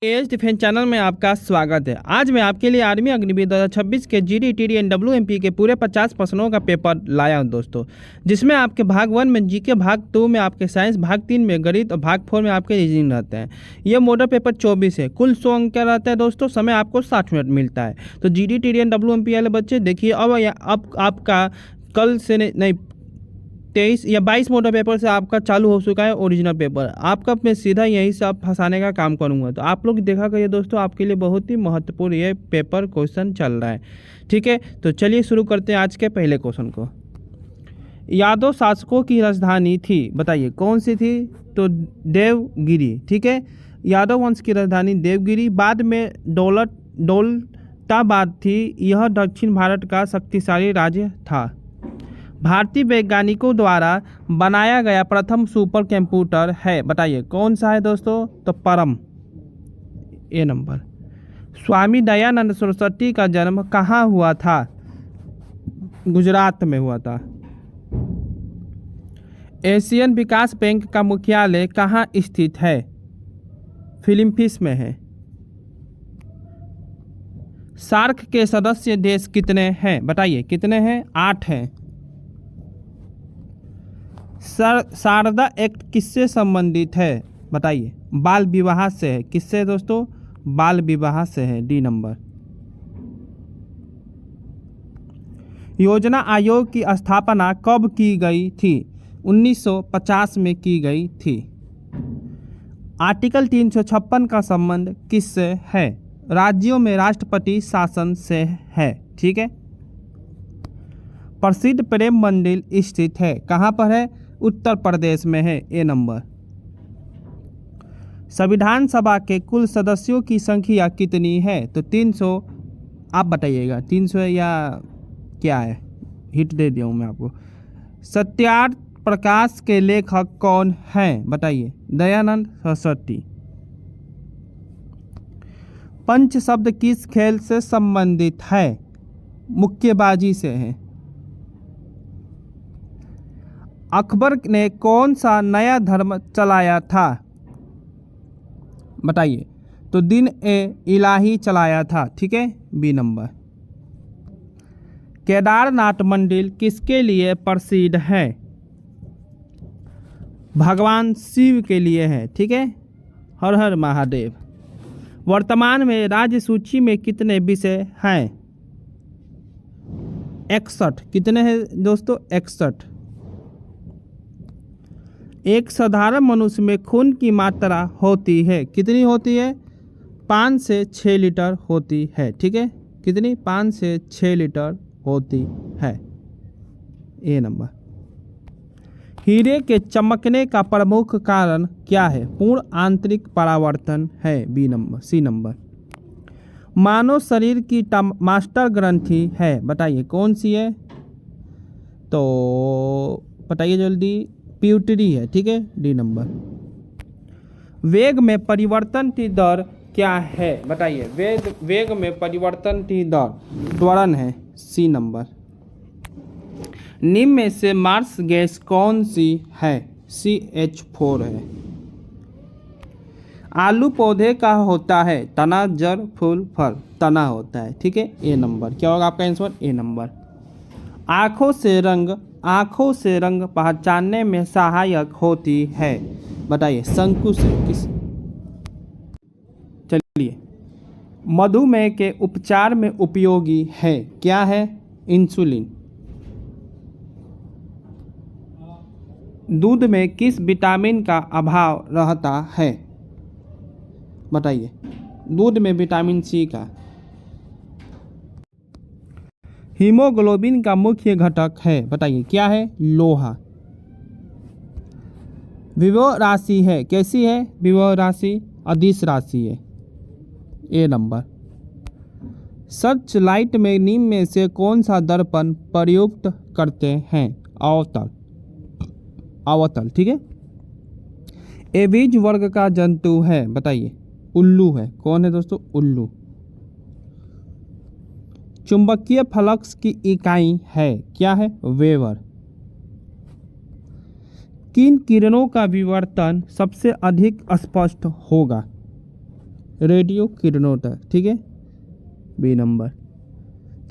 As defence channel में आपका स्वागत है। आज मैं आपके लिए आर्मी अग्निवीर 2026 के जीडी टीडी एंड डब्ल्यूएमपी के पूरे 50 प्रश्नों का पेपर लाया हूं दोस्तों, जिसमें आपके भाग 1 में जीके, भाग 2 में आपके साइंस, भाग 3 में गणित और भाग 4 में आपके रीजनिंग रहते हैं। ये मॉडल पेपर 24 है। कुल 100 अंक क्या रहता है दोस्तों? समय आपको 60 मिनट मिलता है। तो जीडी टीडी एंड डब्ल्यूएमपी वाले बच्चे देखिए, अब आपका कल से नहीं 23 या 22 मॉडल पेपर से आपका चालू हो चुका है ओरिजिनल पेपर। आपका मैं सीधा यहीं से आप फंसाने का काम करूंगा। तो आप लोग देखा करिए दोस्तों, आपके लिए बहुत ही महत्वपूर्ण ये पेपर क्वेश्चन चल रहा है। ठीक है, तो चलिए शुरू करते हैं आज के पहले क्वेश्चन को। यादव शासकों की राजधानी थी, बताइए कौन सी थी? तो देवगिरी। ठीक है, यादव वंश की राजधानी देवगिरी। बाद में दौलताबाद थी। यह दक्षिण भारत का शक्तिशाली राज्य था। भारतीय वैज्ञानिकों द्वारा बनाया गया प्रथम सुपर कंप्यूटर है, बताइए कौन सा है दोस्तों? तो परम, ए नंबर। स्वामी दयानंद सरस्वती का जन्म कहाँ हुआ था? गुजरात में हुआ था। एशियन विकास बैंक का मुख्यालय कहाँ स्थित है? फिलीपींस में है। सार्क के सदस्य देश कितने हैं? बताइए कितने हैं? 8 हैं। शारदा एक्ट किससे संबंधित है? बताइए। बाल विवाह से है। किससे दोस्तों? बाल विवाह से है, डी नंबर। योजना आयोग की स्थापना कब की गई थी? 1950 में की गई थी। आर्टिकल 356 का संबंध किससे है? राज्यों में राष्ट्रपति शासन से है। ठीक है। प्रसिद्ध प्रेम मंदिर स्थित है, कहाँ पर है? उत्तर प्रदेश में है, ए नंबर। संविधान सभा के कुल सदस्यों की संख्या कितनी है? तो 300। आप बताइएगा 300 है या क्या है? हिट दे दिया हूँ मैं आपको। सत्यार्थ प्रकाश के लेखक कौन हैं? बताइए। दयानंद सरस्वती। पंच शब्द किस खेल से संबंधित है? मुक्केबाजी से है। अकबर ने कौन सा नया धर्म चलाया था? बताइए। तो दीन ए इलाही चलाया था। ठीक है, बी नंबर। केदारनाथ मंदिर किसके लिए प्रसिद्ध है? भगवान शिव के लिए है। ठीक है, हर हर महादेव। वर्तमान में राज्य सूची में कितने विषय हैं? 61। कितने हैं दोस्तों? 61। एक साधारण मनुष्य में खून की मात्रा होती है, कितनी होती है? 5 से 6 लीटर होती है। ठीक है, कितनी? 5 से 6 लीटर होती है, ए नंबर। हीरे के चमकने का प्रमुख कारण क्या है? पूर्ण आंतरिक परावर्तन है, बी नंबर, सी नंबर। मानव शरीर की मास्टर ग्रंथि है, बताइए कौन सी है? तो बताइए जल्दी। प्यूटरी है। ठीक है, डी नंबर। वेग में परिवर्तन की दर क्या है? बताइए। वेग में परिवर्तन की दर त्वरण है, सी नंबर। निम्न में से मार्स गैस कौन सी है? CH4 है। आलू पौधे का होता है, तना, जड़, फूल, फल? तना होता है। ठीक है, ए नंबर। क्या होगा आपका आंसर? ए नंबर। आँखों से रंग पहचानने में सहायक होती है, बताइए शंकु से किस? चलिए। मधुमेह के उपचार में उपयोगी है, क्या है? इंसुलिन। दूध में किस विटामिन का अभाव रहता है? बताइए। दूध में विटामिन सी का। हीमोग्लोबिन का मुख्य घटक है, बताइए क्या है? लोहा। विभव राशि है, कैसी है? विभव राशि अदिश राशि है, ए नंबर। सर्च लाइट में निम्न में से कौन सा दर्पण प्रयुक्त करते हैं? अवतल। ठीक है। एविज वर्ग का जंतु है, बताइए। उल्लू है। कौन है दोस्तों? उल्लू। चुंबकीय फ्लक्स की इकाई है, क्या है? वेबर। किन किरणों का विवर्तन सबसे अधिक स्पष्ट होगा? रेडियो किरणोत्तर, ठीक है, बी नंबर।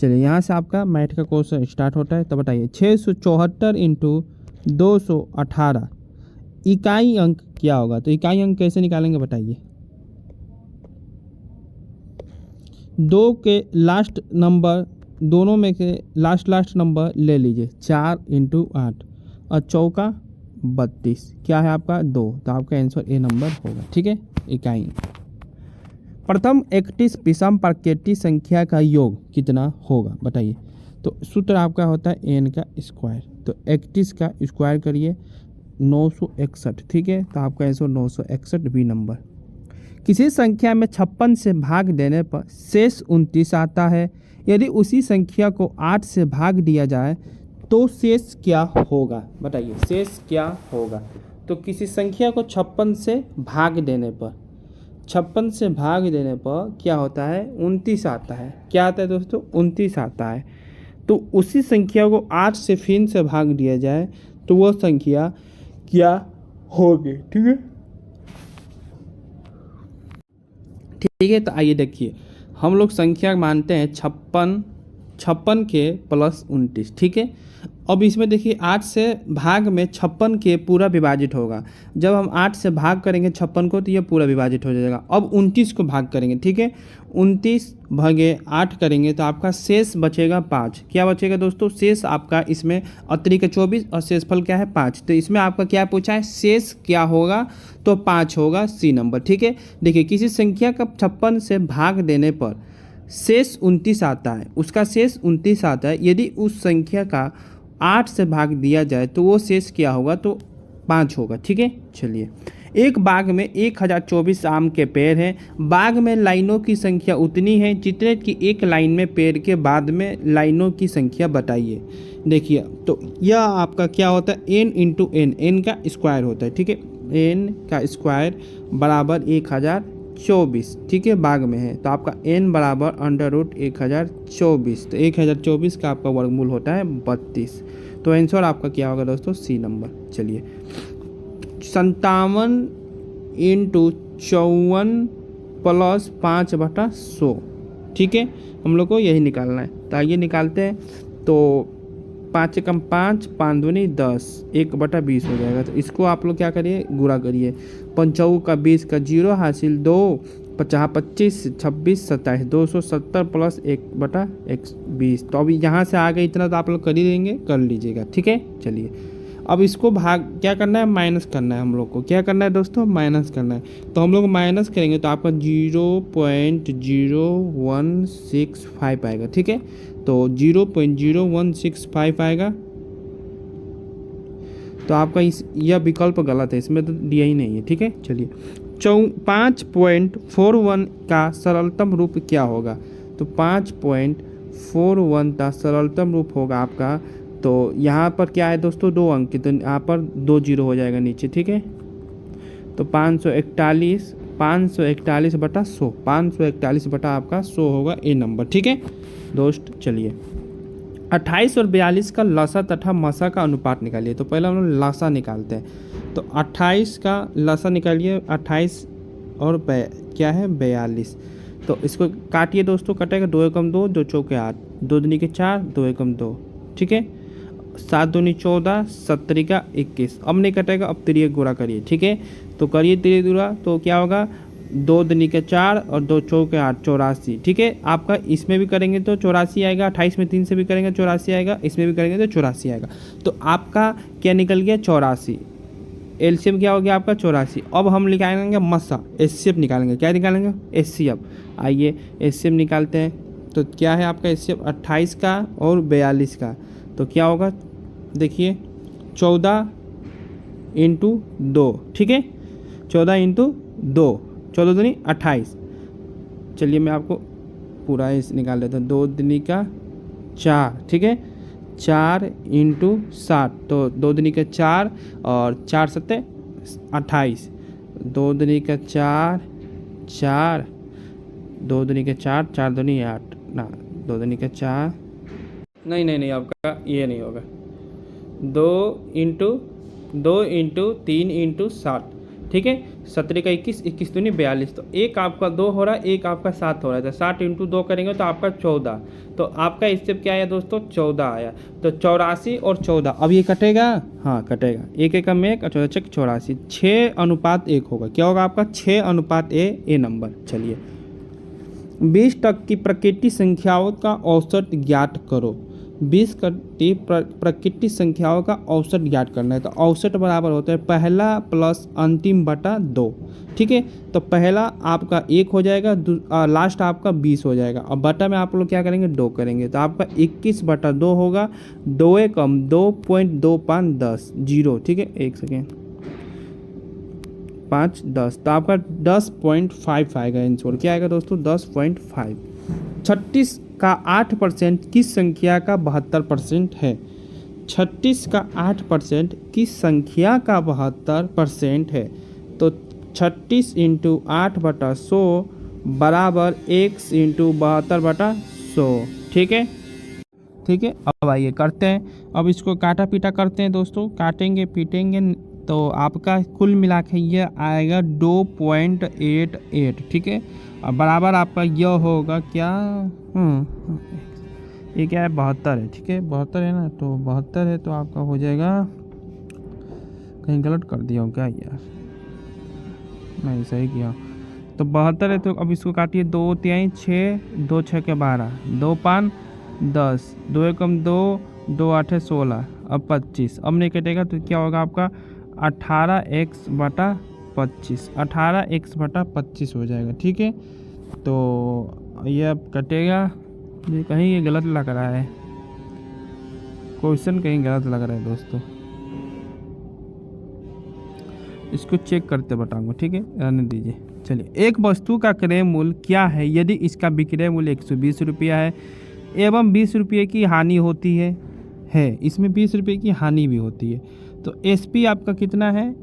चलिए यहाँ से आपका मैथ का क्वेश्चन स्टार्ट होता है। तो बताइए 674 इंटू 218 इकाई अंक क्या होगा? तो इकाई अंक कैसे निकालेंगे बताइए। दो के लास्ट नंबर, दोनों में के लास्ट नंबर ले लीजिए, 4 इंटू 8 और चौका 32, क्या है आपका 2, तो आपका आंसर ए नंबर होगा, ठीक है, इकाई। प्रथम 31 विषम प्राकृतिक संख्या का योग कितना होगा बताइए। तो सूत्र आपका होता है एन का स्क्वायर, तो 31 का स्क्वायर करिए 961, ठीक है, तो आपका आंसर 961 बी नंबर। किसी संख्या में 56 से भाग देने पर शेष 29 आता है, यदि उसी संख्या को 8 से भाग दिया जाए तो शेष क्या होगा बताइए, शेष क्या होगा। तो किसी संख्या को 56 से भाग देने पर, 56 से भाग देने पर क्या होता है, 29 आता है। क्या आता है दोस्तों, 29 आता है। तो उसी संख्या को 8 से फिर से भाग दिया जाए तो वह संख्या क्या होगी, ठीक है, ठीक है। तो आइए देखिए, हम लोग संख्या मानते हैं 56 के प्लस 29, ठीक है। अब इसमें देखिए 8 से भाग में 56 के पूरा विभाजित होगा। जब हम 8 से भाग करेंगे 56 को तो ये पूरा विभाजित हो जाएगा। अब 29 को भाग करेंगे, ठीक है, 29 भागे 8 करेंगे तो आपका शेष बचेगा 5। क्या बचेगा दोस्तों, शेष आपका इसमें अतिरिक्त 24 और शेषफल क्या है 5। तो इसमें आपका क्या पूछा है, शेष क्या होगा, तो 5 होगा, सी नंबर, ठीक है। देखिए किसी संख्या का 56 से भाग देने पर शेष 29 आता है, उसका शेष 29 आता है, यदि उस संख्या का 8 से भाग दिया जाए तो वो शेष क्या होगा, तो 5 होगा, ठीक है। चलिए, एक बाग में 1024 आम के पेड़ हैं। बाग में लाइनों की संख्या उतनी है जितने की एक लाइन में पेड़ के बाद में लाइनों की संख्या बताइए। देखिए तो यह आपका क्या होता है, एन इंटू एन, एन का स्क्वायर होता है, ठीक है, एन का स्क्वायर बराबर 1024, ठीक है, बाग में है तो आपका एन बराबर √1024, तो 1024 का आपका वर्गमूल होता है 32। तो आंसर आपका क्या होगा दोस्तों, सी नंबर। चलिए 57 इंटू 54 प्लस 5/100, ठीक है, हम लोग को यही निकालना है। तो आइए निकालते हैं। तो 5 कम 5, 5 दूनी 10, 1/20 हो जाएगा। तो इसको आप लोग क्या करिए, गुणा करिए, 55 का 20 का 0 हासिल 2, 50 25 26 27, 270 प्लस 1/20। तो अभी यहाँ से आगे इतना तो आप लोग कर ही देंगे, कर लीजिएगा, ठीक है। चलिए अब इसको भाग क्या करना है, माइनस करना है, हम लोग को क्या करना है दोस्तों, माइनस करना है। तो हम लोग माइनस करेंगे तो आपका 0.0165 आएगा, ठीक है, तो 0.0165 आएगा। तो आपका यह विकल्प गलत है, इसमें तो दिया ही नहीं है, ठीक है। चलिए 5.41 का सरलतम रूप क्या होगा। तो 5.41 का सरलतम रूप होगा आपका, तो यहाँ पर क्या है दोस्तों, 2 अंक की, तो यहाँ पर 2 0 हो जाएगा नीचे, ठीक है। तो 541/100, 541 आपका 100 होगा, ए नंबर, ठीक है दोस्त। चलिए 28 और 42 का लसा तथा मसा का अनुपात निकालिए। तो पहले हम लोग लसा निकालते हैं। तो 28 का लसा निकालिए, 28 और क्या है 42। तो इसको काटिए दोस्तों, कटेगा 2 एकम 2, 2 चौके 8, 2 दूनी के 4, 2 एकम 2, ठीक है, 7 दूनी 14, 7 का 21। अब नहीं कटेगा, अब तिरिया गुणा करिए, ठीक है। तो करिए तिरिया गुणा, तो क्या होगा, 2 दूनी के 4 और 2 चौके 8, 84, ठीक है। आपका इसमें भी करेंगे तो 84 आएगा, 28 में 3 से भी करेंगे 84 आएगा, इसमें भी करेंगे तो 84 आएगा। तो आपका क्या निकल गया, 84। एलसीएम क्या हो गया आपका, 84। अब हम निकालेंगे मसा, एचसीएफ निकालेंगे। क्या निकालेंगे, एचसीएफ। आइए एचसीएफ निकालते हैं। तो क्या है आपका एचसीएफ, 28 का और 42 का, तो क्या होगा, देखिए 14 इंटू 2, ठीक है, 14 इंटू 2, 14 दूनी 28। चलिए मैं आपको पूरा इस निकाल देता हूँ, 2 दूनी का 4, ठीक है, 4 इंटू 7, तो 2 दूनी का 4 और 4 सत्ते 28, 2 दूनी का 4, 2 दूनी का 4, 4 दूनी 8, ना 2 दूनी का 4, नहीं आपका ये नहीं होगा, 2 इंटू 3 इंटू 7, ठीक है, 17 का 21, 21 दूनी 42, तो एक आपका 2 हो रहा है, एक आपका 7 हो रहा है, तो 60 इंटू 2 करेंगे तो आपका 14। तो आपका स्टेप क्या आया दोस्तों, 14 आया। तो 84 और 14, अब ये कटेगा, हाँ कटेगा, एक एक में एक, 84, 6:1 होगा। क्या होगा आपका, 6:1 ए नंबर। चलिए, 20 तक की प्राकृतिक संख्याओं का औसत ज्ञात करो। 20 की प्राकृतिक संख्याओं का औसत ज्ञात करना है, तो औसत बराबर होता है पहला प्लस अंतिम बटा 2। ठीक है, तो पहला आपका 1 हो जाएगा, लास्ट आपका 20 हो जाएगा, और बटा में आप लोग क्या करेंगे, 2 करेंगे, तो आपका 21/2 होगा। 2 कम 2.2510 जीरो। ठीक है, एक सेकेंड, 5 10, तो आपका 10.5 आएगा आंसर। क्या आएगा दोस्तों, 10.5। 36 का 8% किस संख्या का 72% है। 36 का 8% किस संख्या का 72% है। तो 36 इंटू 8/100 बराबर x इंटू 72/100। ठीक है, ठीक है। अब आइए करते हैं, अब इसको काटा पीटा करते हैं दोस्तों, काटेंगे पीटेंगे, तो आपका कुल मिला के ये आएगा 2.88। ठीक है, और बराबर आपका यह होगा क्या, ये क्या है, 72 है। ठीक है, 72 है ना, तो 72 है, तो आपका हो जाएगा, कहीं गलत कर दिया हूँ क्या यार, नहीं सही किया, तो 72 है। तो अब इसको काटिए, 2 3 6, 2 6 के 12, 2 5 10, 2 एकम 2, 2 8 16, अब 25। अब नहीं कटेगा तो क्या होगा आपका 18x/25, 18x/25 हो जाएगा। ठीक है, तो ये अब कटेगा, ये कहीं ये गलत लग रहा है, क्वेश्चन कहीं गलत लग रहा है दोस्तों, इसको चेक करते बताऊंगा। ठीक है, रहने दीजिए। चलिए, एक वस्तु का क्रय मूल्य क्या है यदि इसका विक्रय मूल्य 120 रुपया है एवं 20 रुपये की हानि होती है, इसमें 20 रुपये की हानि भी होती है, तो एसपी आपका कितना है,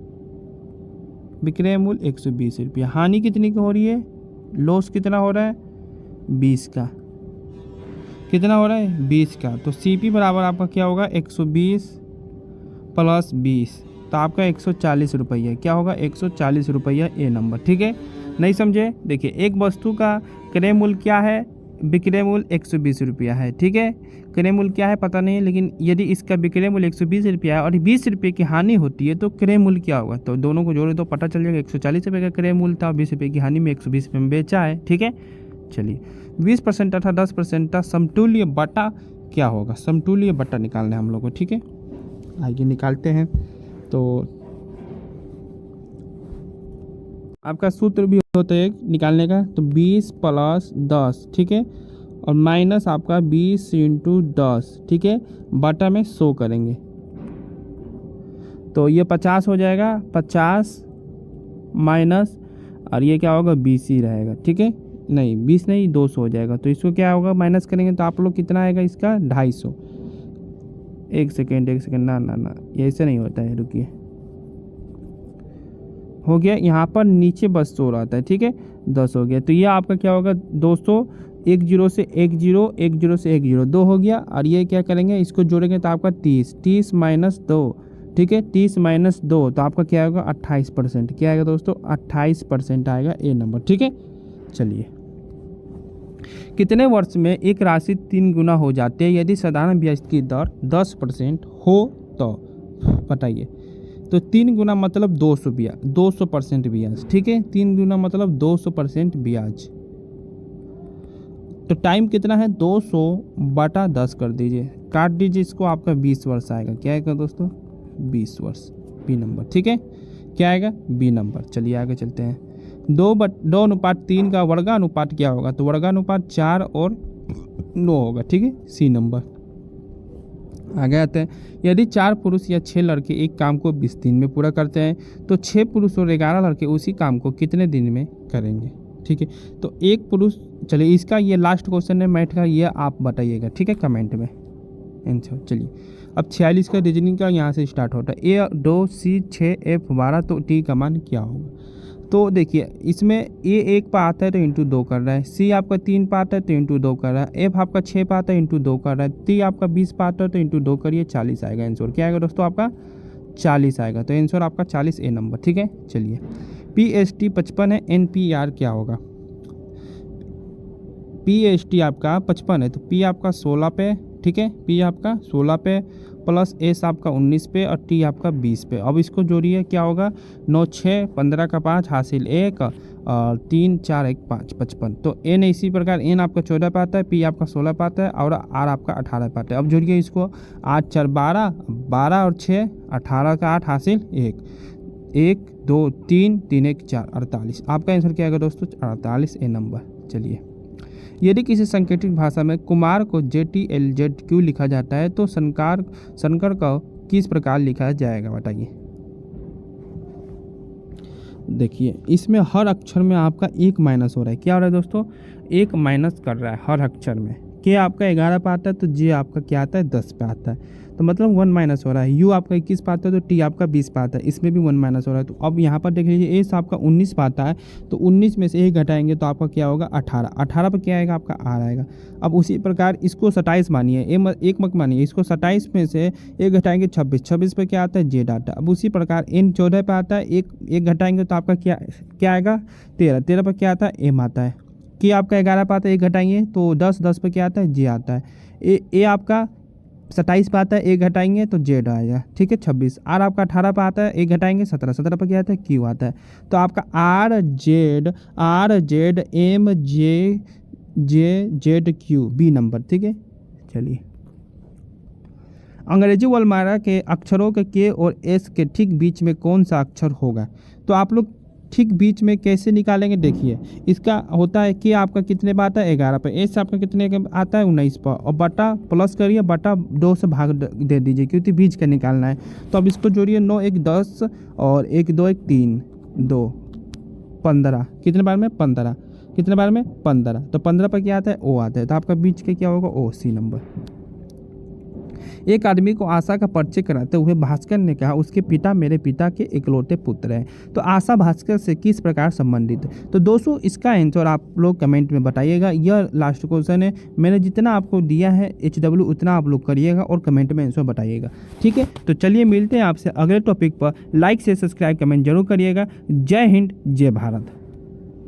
विक्रय मूल्य 120 रुपया, हानि कितनी की हो रही है, लॉस कितना हो रहा है, 20 का, कितना हो रहा है, 20 का, तो सीपी बराबर आपका क्या होगा, 120 प्लस 20, तो आपका 140 रुपया, क्या होगा, 140 रुपया ए नंबर। ठीक है, नहीं समझे, देखिए, एक वस्तु का क्रय मूल्य क्या है, विक्रय मूल्य 120 रुपया है। ठीक है, क्रय मूल्य क्या है पता नहीं है, लेकिन यदि इसका विक्रय मूल्य 120 रुपया है और 20 रुपये की हानि होती है तो क्रय मूल्य क्या होगा, तो दोनों को जोड़े तो पता चल जाएगा, 140 रुपये का क्रय मूल्य था, 20 रुपये की हानि में 120 रुपये में बेचा है। ठीक है, चलिए, 20% तथा 10% का समतुल्य बटा क्या होगा, समतुल्य बटा निकालना है हम लोग को। ठीक है, आइए निकालते हैं। तो आपका सूत्र भी होता है निकालने का, तो 20 प्लस 10, ठीक है, और माइनस आपका 20 इंटू 10, ठीक है, बटा में 100 करेंगे, तो ये 50 हो जाएगा, 50 माइनस, और ये क्या होगा, 20 ही रहेगा। ठीक है, नहीं 20 नहीं, 200 हो जाएगा, तो इसको क्या होगा, माइनस करेंगे तो आप लोग कितना आएगा इसका, 250। एक सेकेंड, ना ये ऐसे नहीं होता है, रुकिए, हो गया, यहाँ पर नीचे बस 100 रहता है। ठीक है, 10 हो गया, तो ये आपका क्या होगा, 200, 1 0 से 1 0, 1 0 से 1 0, 2 हो गया, और ये क्या करेंगे, इसको जोड़ेंगे तो आपका 30, 30 माइनस 2, ठीक है, 30 माइनस 2, तो आपका क्या होगा, 28%। क्या आएगा दोस्तों, 28% आएगा ए नंबर। ठीक है, चलिए, कितने वर्ष में एक राशि 3 गुना हो जाती है यदि साधारण ब्याज की दर 10% हो, तो बताइए। तो 3 गुना मतलब 200% ब्याज। ठीक है, 3 गुना मतलब 200% ब्याज, तो टाइम कितना है, 200/10 कर दीजिए, काट दीजिए इसको, आपका 20 वर्ष आएगा। क्या आएगा दोस्तों, 20 वर्ष, बी नंबर। ठीक है, क्या आएगा, बी नंबर। चलिए आगे चलते हैं। 2:3 का वर्गानुपात क्या होगा, तो वर्गानुपात 4 और 9 होगा। ठीक है, सी नंबर। आगे आते हैं, यदि 4 पुरुष या 6 लड़के एक काम को 20 दिन में पूरा करते हैं तो 6 पुरुष और 11 लड़के उसी काम को कितने दिन में करेंगे। ठीक है, तो एक पुरुष, चलिए इसका ये लास्ट क्वेश्चन है मैथ का, ये आप बताइएगा। ठीक है, कमेंट में आंसर। चलिए, अब 46 का रीजनिंग का यहाँ से स्टार्ट होता है, A 2 C 6 F 12, तो T का मान क्या होगा। तो देखिए, इसमें A 1 पर आता है तो इंटू 2 कर रहा है, C आपका 3 पर आता है तो इंटू 2 कर रहा है, F आपका 6 पर आता है इंटू 2 कर रहा है, T आपका 20 पर आता है तो इंटू 2 करिए, 40 आएगा आंसर। क्या आएगा दोस्तों, आपका 40 आएगा, तो आंसर आपका 40 ए नंबर। ठीक है, चलिए, PST 55 है, NPR क्या होगा? PST आपका 55 है तो P आपका 16 पे, ठीक है, P आपका 16 पे प्लस S आपका 19 पे और T आपका 20 पे। अब इसको जोड़िए, क्या होगा? 9 6 15 का 5 हासिल 1 और 3 4 1 5 55। तो N इसी प्रकार N आपका 14 पे आता है, P आपका 16 पे आता है और R आपका 18 पे आता है। अब जोड़िए इसको, 8 4 12, 12 और 6 18 का 8 हासिल 1 1 2 3 3 1 4 48। आपका आंसर क्या आएगा दोस्तों? 48 ए नंबर। चलिए, यदि किसी सांकेतिक भाषा में कुमार को JTLZ लिखा जाता है तो शंकर को किस प्रकार लिखा जाएगा, बताइए। देखिए, इसमें हर अक्षर में आपका एक माइनस हो रहा है। क्या हो रहा है दोस्तों? एक माइनस कर रहा है हर अक्षर में। के आपका 11 पे आता है तो जे आपका क्या आता है? 10 पे आता है, तो मतलब 1 माइनस हो रहा है। यू आपका 21 पे आता है तो टी आपका 20 पे आता है, इसमें भी 1 माइनस हो रहा है। तो अब यहाँ पर देख लीजिए, एस आपका 19 पे आता है तो 19 में से 1 घटाएंगे तो आपका क्या होगा? 18। 18 पे क्या आएगा? आपका आर आएगा। अब उसी प्रकार इसको 27 मानिए, एक मत मानिए, इसको 27 में से 1 घटाएंगे 26। 26 पे क्या आता है? जेड आता है। अब उसी प्रकार एन 14 पे आता है, एक घटाएंगे तो आपका क्या आएगा? 13। 13 पे क्या आता है? एम आता है। के आपका 11 पे आता है, 1 घटाएंगे तो 10। 10 पे क्या आता है? जे आता है। ए आपका 27 पे आता है, 1 घटाएंगे तो जेड आएगा, ठीक है, 26। आर आपका 18 पे आता है, 1 घटाएंगे 17। 17 पे क्या आता है? क्यू आता है। तो आपका R Z M Z Q B number, ठीक है। चलिए, अंग्रेजी वर्णमाला के अक्षरों के और एस के ठीक बीच में कौन सा अक्षर होगा? तो आप लोग ठीक बीच में कैसे निकालेंगे? देखिए, इसका होता है कि आपका कितने पे आता है? 11 पे। एस आपका कितने का आता है? 19 पर। और बटा प्लस करिए, बटा 2 से भाग दे दीजिए क्योंकि बीच का निकालना है। तो अब इसको जोड़िए, 9 1 10 और 1 2 1 3 2 15। कितने बार में? 15। कितने बार में? 15। तो 15 पर क्या आता है? ओ आता है। तो आपका बीच का क्या होगा? ओ, सी नंबर। एक आदमी को आशा का परिचय कराते हुए भास्कर ने कहा, उसके पिता मेरे पिता के इकलौते पुत्र हैं। तो आशा भास्कर से किस प्रकार संबंधित है? तो दोस्तों, इसका आंसर आप लोग कमेंट में बताइएगा। यह लास्ट क्वेश्चन है, मैंने जितना आपको दिया है HW उतना आप लोग करिएगा और कमेंट में आंसर बताइएगा, ठीक है। तो चलिए, मिलते हैं आपसे अगले टॉपिक पर। लाइक से सब्सक्राइब कमेंट जरूर करिएगा। जय हिंद, जय भारत।